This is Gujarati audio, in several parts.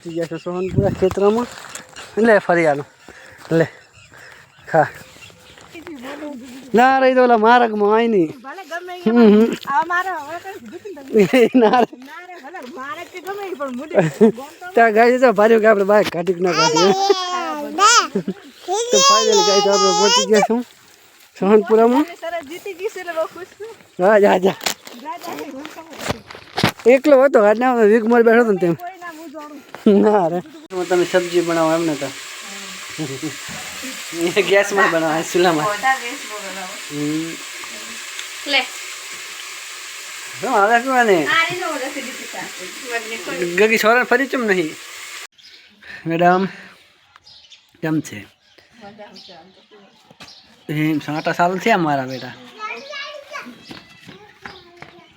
જશે સોહનપુરા ખેતરમાં લે ફરી આલો લે ખા ના રહી તો ઓલા માર્ગમાં આય નહીં ત્યાં ગાય તો ભાર્યું કે આપણે બાઈક કાઢી ના કાઢીએ તો ફાઇનલી ગાય તો આપણે પહોંચી ગયા છું સોહનપુરામાં. હા જા જા એકલો હતો આજના વીકમાં બેઠો હતો ને તેમ ના રે તમે સબ્જી બનાવો એમને તો ગેસમાં બનાવો ચૂલામાં હવે શું ને ગગી સોરા ફરી ચમ નહીં મેડમ કેમ છે એમ 7 સાલ થયા મારા બેટા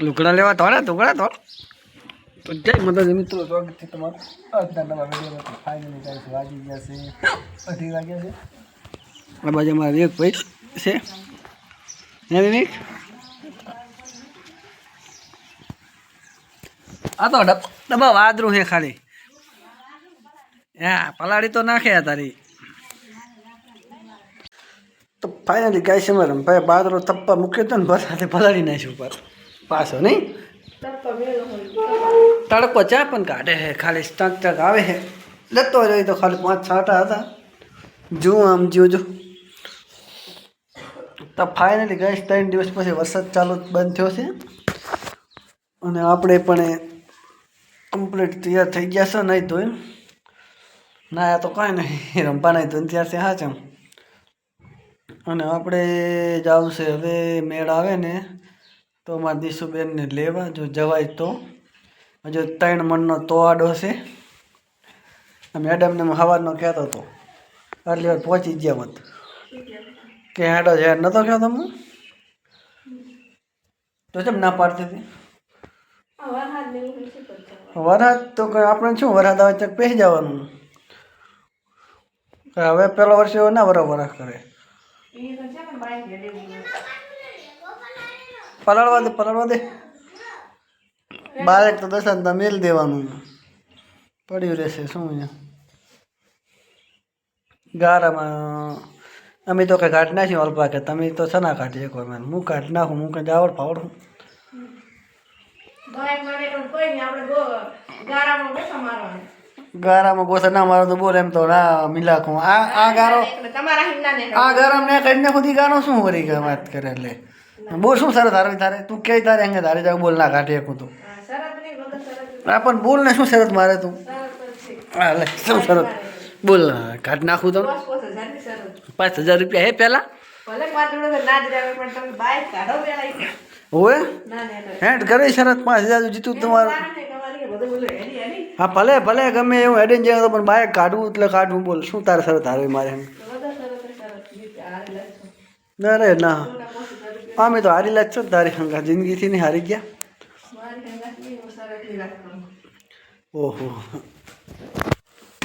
લુકડા લેવા તોડા ટુકડા તોડ તો જય માતાજી મિત્રો સ્વાગત છે તમારું આજના નવા વિડીયોમાં. ફાઇનલી ગાઈસ વાગી ગયા છે 2:30 વાગ્યા છે. આ બાજુ અમારા વિવેક ભાઈ છે હે વિવેક આ તો ડબ્બા વાદરું છે ખાલી હા પલાળી તો નાખે તારી. તો ફાઇનલી ગાઈસ અમારે ભાઈ બાદરો તપ્પા મૂક્યો હતો ને બસ પલાળી નાખ્યું ઉપર પાછો નહીં તડકો ચા પણ કાઢે છે ખાલી ટક ટક આવે છે લેતો જોઈએ તો ખાલી 5 છાંટા હતા જુઓ આમ જોજો. તો ફાઇનલી ગઈ 3 દિવસ પછી વરસાદ ચાલુ બંધ થયો છે અને આપણે પણ કમ્પ્લીટ તૈયાર થઈ ગયા છે નહીં તો ના તો કાંઈ નહીં રમવા નહીં તો ત્યારથી હા છે અને આપણે જવું છે હવે મેળ આવે ને તો મારા દીશુબેનને લેવા જો જવાય તો હજુ 3 મણનો તોડો છે. મેડમને સવારનો કહેતો હતો આટલી વાર પહોંચી ગયા મત કે હેડો છે નહોતો કહેતો હું તો કેમ ના પાડતી હતી વરસાદ તો આપણે શું વરસાદ આવે ત્યાં પહેરી જવાનું હવે પેલો વર્ષે એવો ના વરસ કરે પલાળવા દે બારેક તો દશાંત મેલ દેવાનું પડ્યું રહેશે શું અહીંયા ગારામાં અમે તો કંઈ કાઢ નાખી અલ્પા કે તમે તો સના કાઢી શકો મને હું કાઢી નાખું હું કંઈ આવડ ફાવડું ગારામાં ગોસા ના મારો તો બોલ એમ તો ના મિલાખું આ ગારો આ ગારામાં ને કાઢી નાખું તી ગારો શું વરી કે વાત કરે એટલે બોલ શું સરસ હારવી તારે તું કે તારે અંગે તારે જાવ બોલ ના કાઢી શકું તું આ પણ બોલ ને શું શરત મારે તું હા લે શું શરત બોલ કાઢી નાખું તો 5,000 રૂપિયા હે પેલા ઓએ હેડ કરે શરત 5,000 જીતું તમારું હા ભલે ભલે ગમે એવું હેડીને જાય તો પણ બાઇક કાઢવું એટલે કાઢવું બોલ શું તારે શરત હારવી મારે ના રે ના અમે તો હારી લાગ છો તારી હંગા જિંદગીથી નહીં હારી ગયા. ઓહો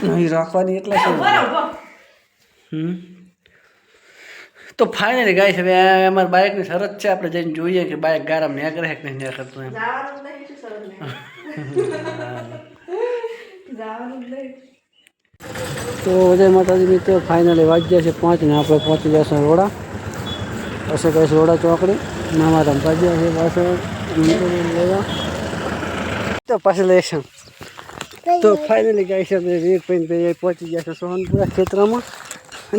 નહીં રાખવાની એટલે તો ફાઇનલી ગાય છે હવે અમારા બાઇકની શરત છે આપણે જઈને જોઈએ કે બાઇક ગારામ ન્યા કરે કે નહીં ન્યા કરતું એમ તો જય માતાજી મિત્રો ફાઇનલી વાગ્યા છે 5 ને આપણે પહોંચી જશું રોડા પછી કહીશું રોડા ચોકડી મામા રમવા ગયા છે પાછળ લેવા તો પાછળ લઈશું. તો ફાઇનલી ગાય છે આપણે વીરભાઈ પહોંચી ગયા છે સોહનપુરા ખેતરમાં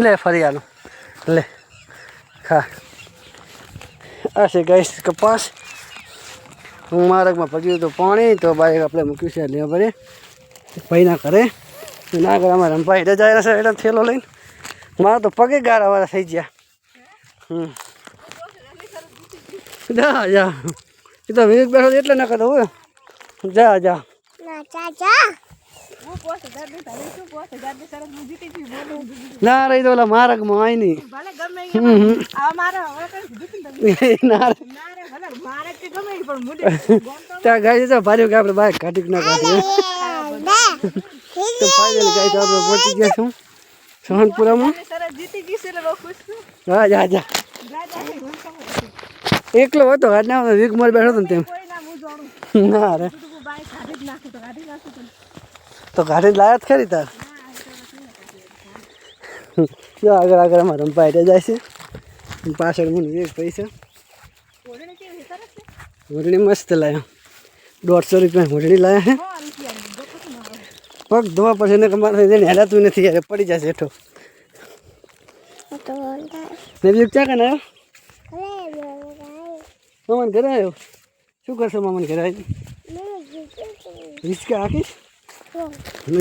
લે ફરી આલો લે ખા આ છે ગાય કપાસ હું માર્ગમાં પડ્યું હતું પાણી તો બાઈક આપણે મૂક્યું છે લેવા પડે ભાઈ ના કરે ના કરે અમારે રમભાઈ હેઠે જાય છે એટલે થેલો લઈને મારા તો પગે ગારાવાળા થઈ ગયા જા જા એ તો વિવેક બેઠો એટલે ના કરતો હોય જા જા ના રહી તો ઓલા માર્ગમાં આય નહીં ત્યાં ગાય તો ભાર્યું કે આપણે બાઈક કાઢી ના કાઢીએ તો ફાઇનલી ગાય તો આપણે પહોંચી ગયા છું સોહનપુરામાં. હા જા જા એકલો હતો આજના વીકમાં બેઠો હતો ને તેમ ના રે તો ગાડી લાયા જ ખરી તાર જો આગળ આગળ અમારા રંપાઈ જાય છે પાછળ મને એક પૈસા મોરડી મસ્ત લાયા 150 રૂપિયા મોરડી લાયા હે પગ ધોવા પછી એને કમાર એને હેડાતું નથી યાર પડી જશે હેઠો ને બી ક્યાં કને મામન ઘરે આવ્યો શું કરશો મામન ઘરે આવી રિસ્કા આખીશ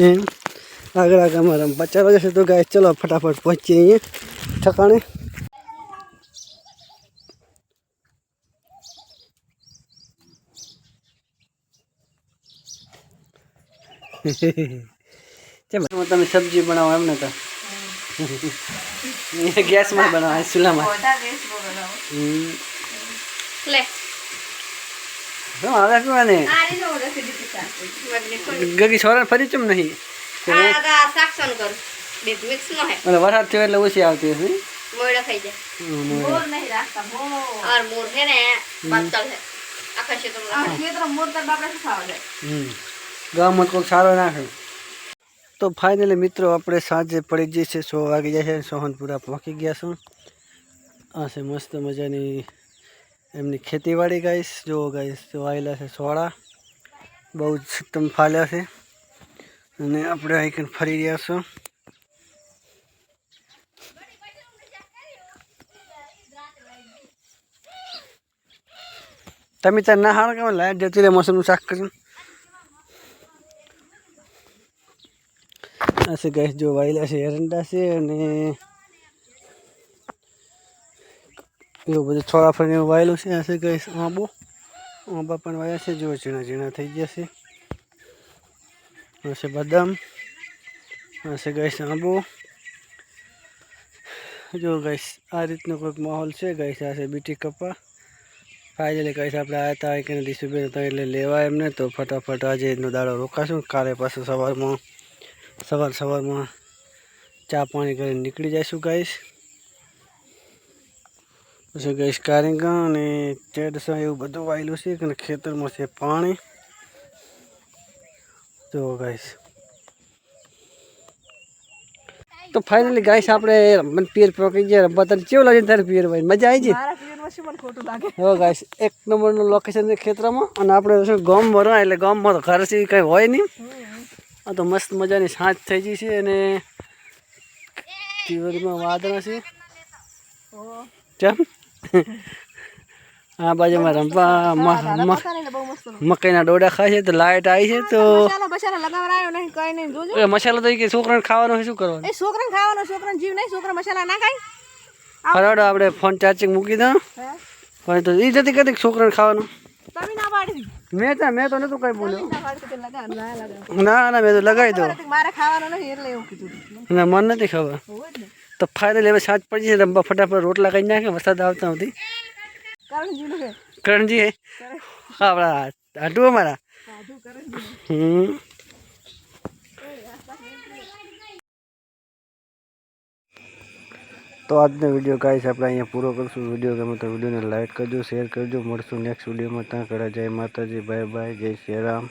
એમ આગળ આગળ અમારા બચારો જશે તો ગાય ચલો ફટાફટ પહોંચીએ અહીંયા ઠકાણે તમે સબ્જી બનાવો એમને તો ગેસમાં બનાવો ચૂલામાં હવે શું ને ગગી સોરા ફરી ચમ નહીં વરસાદ થયો એટલે ઓછી આવતી હશે ગામમાં કોઈ સારો નાખે તો ફાઇનલી મિત્રો આપણે સાંજે પડી જઈએ છીએ 100 વાગી જાય છે સોહનપુરા પહોંચી ગયા છું આ છે મસ્ત મજાની એમની ખેતીવાડી ગાઈશ જો ગાઈશ વાયેલા છે સોળા બહુ જ ઉત્તમ ફાલ્યા છે અને આપણે અહીં ફરી રહ્યા છો તમે ત્યાં ના હાર કેમ લાઈટ જતી રહે મોસમનું શાક કર્યું આ છે ગાઈશ જો વાયેલા છે એરંડા છે અને એવું બધું છોડા ફરીને વાયેલું છે આ છે ગાઈશ આંબા પણ વાયા છે જો ઝીણા ઝીણા થઈ ગયા છે આ છે બદામ આ છે ગાઈશ આંબો જો ગાઈશ આ રીતનો કોઈક માહોલ છે ગાઈશ આ છે બીટી કપા ફાઇનલી ગાઈશ આપણે આવ્યા હતા કે ડીસીબી હતા એટલે લેવા એમને તો ફટાફટ આજે એનો દાડો રોકાશું કાલે પાછું સવારમાં ચા પાણી કરીને નીકળી જઈશું ગાઈશ પછી ગાઈશ કારેંગા અને ચેડસા એવું બધું વાયેલું છે અને ખેતરમાં છે પાણી જો ગાઈશ તો ફાઇનલી ગાઈશ આપણે પિયર પકડી ગયા રમવા તને કેવું લાગે તારે પિયર ભાઈ મજા આવી ગઈ હો ગાઈશ 1 નંબરનું લોકેશન છે ખેતરમાં અને આપણે ગામ ભરવા એટલે ગામમાં તો ઘર છે કંઈ હોય નહીં આ તો મસ્ત મજાની સાંજ થઈ ગઈ છે અને તીવરમાં વાદળા છે કેમ આ બાજુમાં રંપા મકાઈના ડોડા ખાય છે તો લાઈટ આવી છે તો મસાલો તો કે છોકરાને ખાવાનો શું કરવાનું છોકરાને ખાવાનો છોકરાને જીવ નહીં છોકરા મસાલા ના ખાય ફરાડો આપણે ફોન ચાર્જિંગ મૂકી દો પણ તો એ જતી કદી છોકરાને ખાવાનું તમે ના પાડી મેં તો નતું કઈ બોલ્યો ના મેં તો લગાવી દો મારે ખાવાનું નથી એટલે એવું કીધું ના મન નથી ખબર તો ફાઇનલી હવે સાંજ પડી છે રંબા ફટાફટ રોટલા ખાઈ નાખે વરસાદ આવતા નથી કરણજી આપણા હાટુ અમારા તો આજનો વિડીયો ગાઈસ આપણે અહીંયા પૂરો કરશું વિડીયો ગમે તો વિડીયોને લાઈક કરજો શેર કરજો મળશું નેક્સ્ટ વિડીયોમાં ત્યાં કરે જય માતાજી બાય બાય જય શ્રી રામ